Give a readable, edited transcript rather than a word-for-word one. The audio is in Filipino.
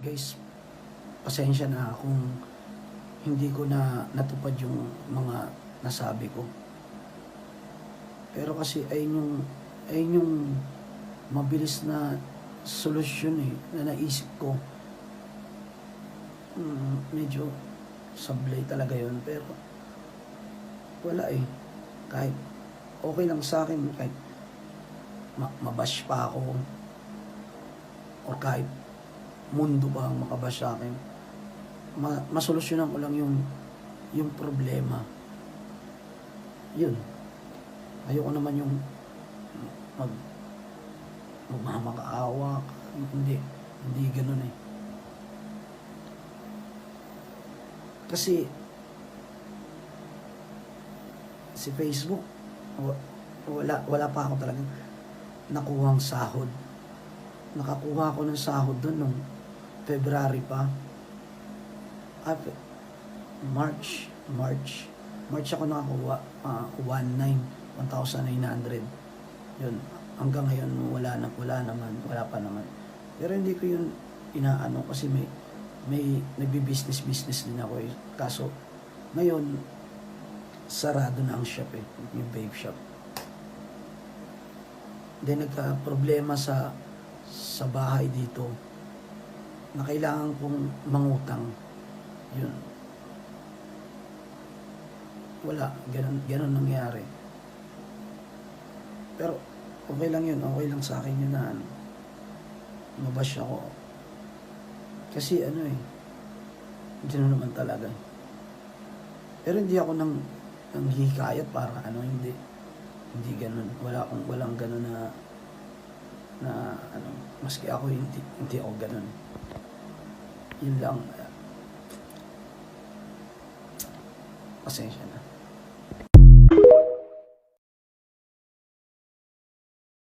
Guys, pasensya na kung hindi ko na natupad yung mga nasabi ko. Pero kasi ayun yung mabilis na solusyon na naisip ko. Medyo sablay talaga yun, pero wala kahit okay lang sa akin, kahit mabash pa ako o kahit mundo ba ang makabash sa akin, masolusyonan ko lang yung problema. Yun, ayoko naman yung magmamakaawa. Hindi ganun kasi si Facebook, wala pa ako talagang nakuhang sahod. Nakakuha ako ng sahod doon nung February pa. March ako nakakuha, 1,900. Yun, hanggang ngayon wala pa naman. Pero hindi ko yun inaano kasi may nagbi-business din ako Kaso ngayon sarado na ang shop yung vape shop. Then nagka-problema sa bahay dito na kailangan kong mangutang. Yun. Wala, ganun nangyari. Pero okay lang yun, okay lang sa akin yun na mabash ako. Kasi ganun naman talaga. Pero hindi ako nang hikayat para hindi ganun. Walang ganun na maski ako hindi ako ganun. Yun lang. Pasensya na.